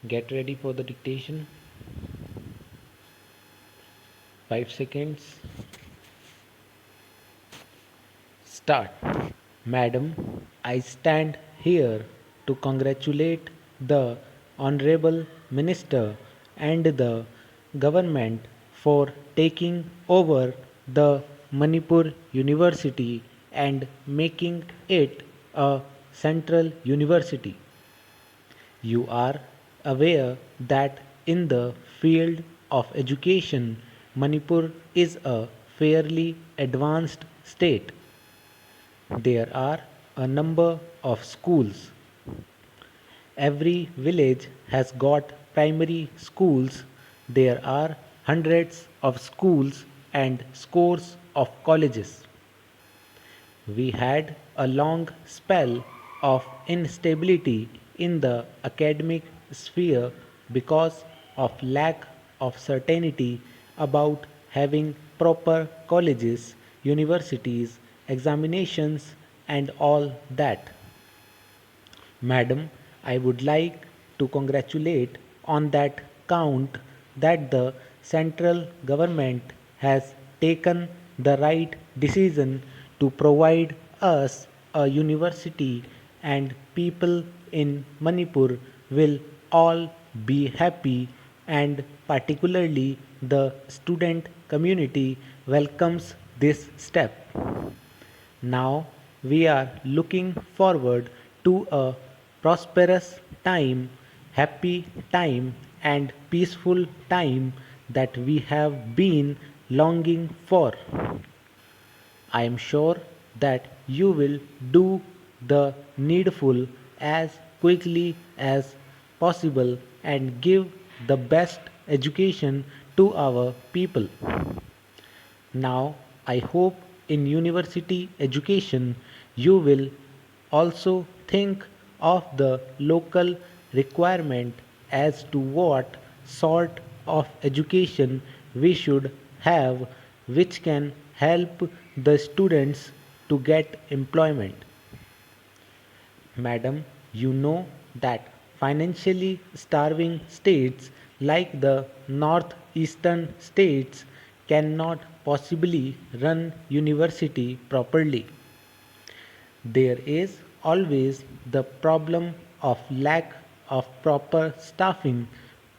Get ready for the dictation. 5 seconds. Start. Madam, I stand here to congratulate the Honorable Minister and the government for taking over the Manipur University and making it a central university. You are aware that in the field of education, Manipur is a fairly advanced state. There are a number of schools. Every village has got primary schools. There are hundreds of schools and scores of colleges. We had a long spell of instability in the academic sphere because of lack of certainty about having proper colleges, universities, examinations, and all that. Madam, I would like to congratulate on that count that the central government has taken the right decision to provide us a university, and people in Manipur will all be happy, and particularly the student community welcomes this step. Now we are looking forward to a prosperous time, happy time, and peaceful time that we have been longing for. I am sure that you will do the needful as quickly as possible and give the best education to our people. Now, I hope in university education you will also think of the local requirement as to what sort of education we should have, which can help the students to get employment. Madam, you know that financially starving states like the northeastern states cannot possibly run university properly. There is always the problem of lack of proper staffing,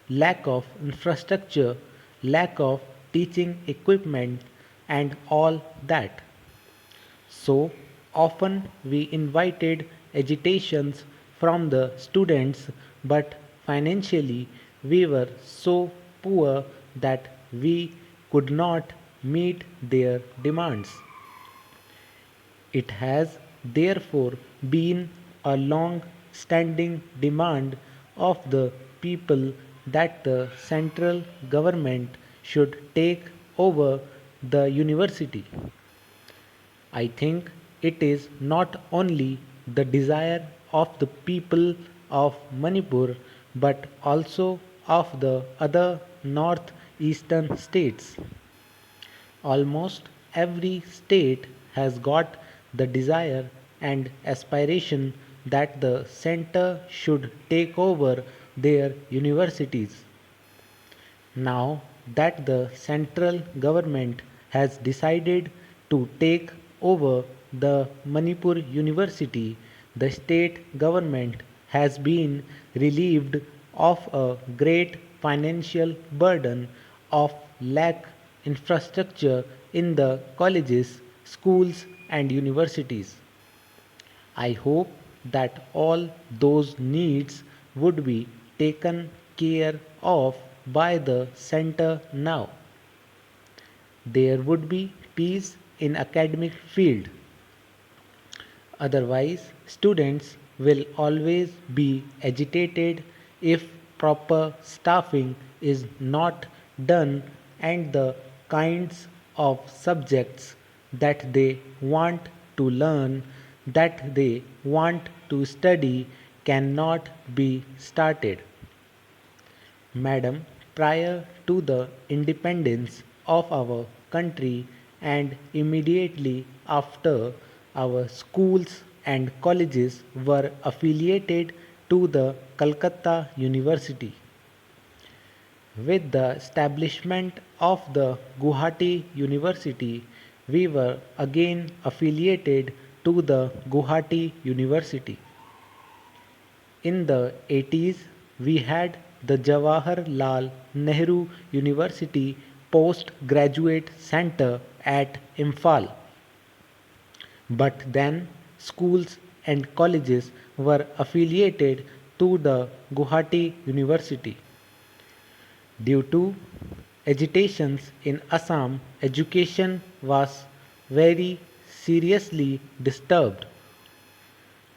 lack of infrastructure, lack of teaching equipment, and all that. So often we invited agitations from the students, but financially we were so poor that we could not meet their demands. It has therefore been a long standing demand of the people that the central government should take over the university. I think it is not only the desire of the people of Manipur but also of the other northeastern states. Almost every state has got the desire and aspiration that the center should take over their universities. Now that the central government has decided to take over the Manipur University, the state government has been relieved of a great financial burden of lack infrastructure in the colleges, schools, and universities. I hope that all those needs would be taken care of by the center now. There would be peace in academic field. Otherwise, students will always be agitated if proper staffing is not done and the kinds of subjects that they want to learn, that they want to study cannot be started. Madam, prior to the independence of our country and immediately after, our schools and colleges were affiliated to the Calcutta University. With the establishment of the Guwahati University, we were again affiliated to the Guwahati University. In the 80s, we had the Jawaharlal Nehru University Postgraduate Center at Imphal. But then schools and colleges were affiliated to the Guwahati University. Due to agitations in Assam, education was very seriously disturbed.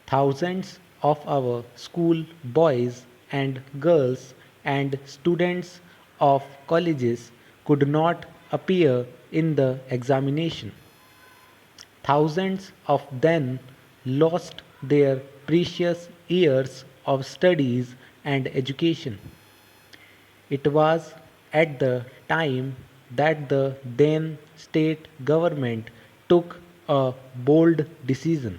Thousands of our school boys and girls and students of colleges could not appear in the examination. Thousands of them lost their precious years of studies and education. It was at the time that the then state government took a bold decision.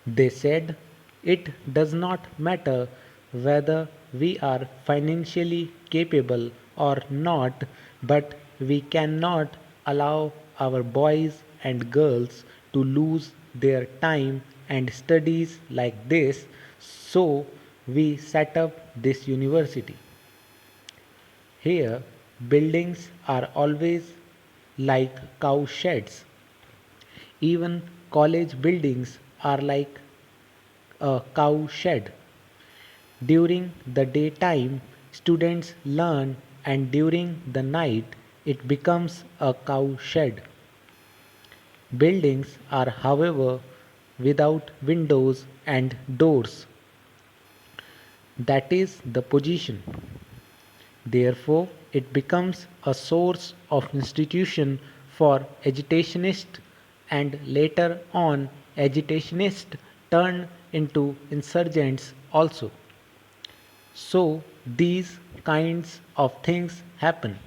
They said it does not matter whether we are financially capable or not, but we cannot allow our boys and girls to lose their time and studies like this, so we set up this university. Here, buildings are always like cow sheds. Even college buildings are like a cow shed. During the daytime, students learn, and during the night, it becomes a cow shed. Buildings are, however, without windows and doors. That is the position. Therefore, it becomes a source of institution for agitationists, and later on agitationists turn into insurgents also. So these kinds of things happen.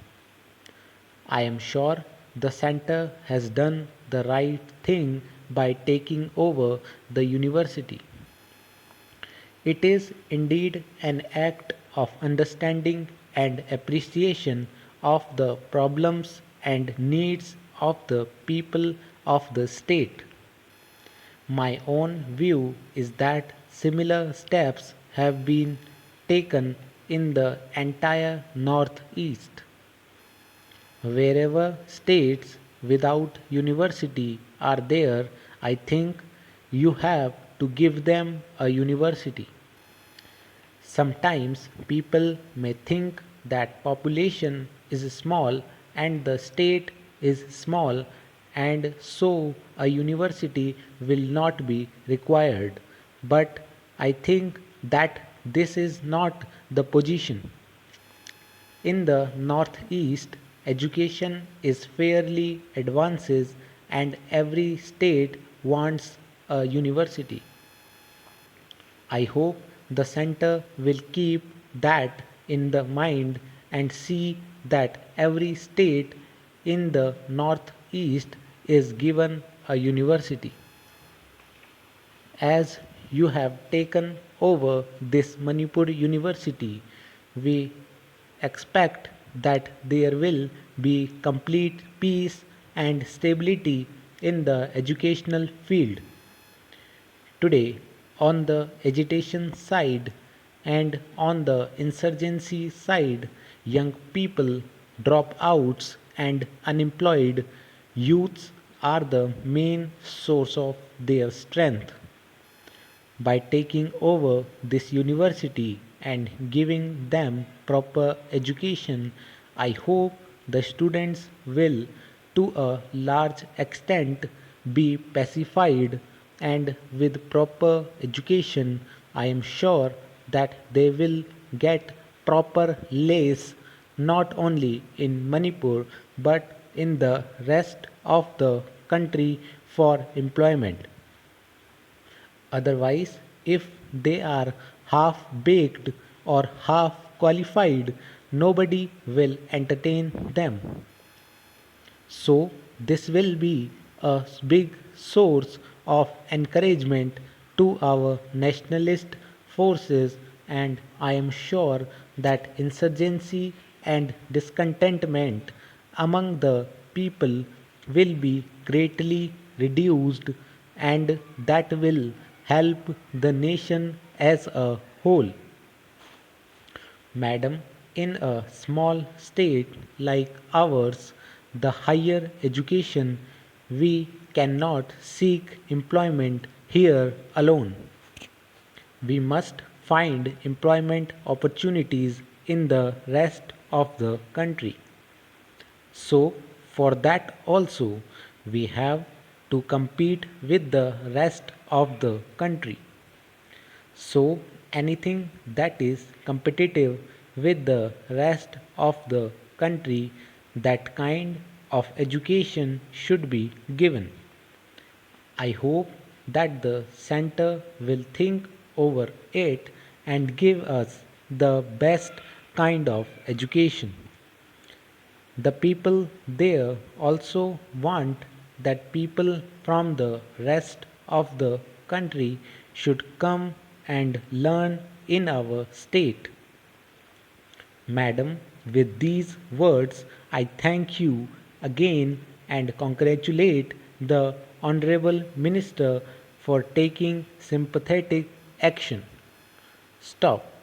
I am sure the center has done the right thing by taking over the university. It is indeed an act of understanding and appreciation of the problems and needs of the people of the state. My own view is that similar steps have been taken in the entire Northeast. Wherever states without university are there, I think you have to give them a university. Sometimes people may think that population is small and the state is small, and so a university will not be required. But I think that this is not the position. In the Northeast, education is fairly advances and every state wants a university. I hope the center will keep that in the mind and see that every state in the Northeast is given a university. As you have taken over this Manipur University, we expect that there will be complete peace and stability in the educational field. Today, on the agitation side and on the insurgency side, young people, dropouts, and unemployed youths are the main source of their strength. By taking over this university and giving them proper education, I hope the students will, to a large extent, be pacified, and with proper education, I am sure that they will get proper lace not only in Manipur but in the rest of the country for employment. Otherwise, if they are half baked or half qualified, nobody will entertain them. So, this will be a big source of encouragement to our nationalist forces, and I am sure that insurgency and discontentment among the people will be greatly reduced, and that will help the nation as a whole. Madam, in a small state like ours, the higher education, we cannot seek employment here alone. We must find employment opportunities in the rest of the country. So, for that also, we have to compete with the rest of the country. So, anything that is competitive with the rest of the country, that kind of education should be given. I hope that the center will think over it and give us the best kind of education. The people there also want that people from the rest of the country should come and learn in our state. Madam, with these words, I thank you again and congratulate the Honorable Minister for taking sympathetic action. Stop.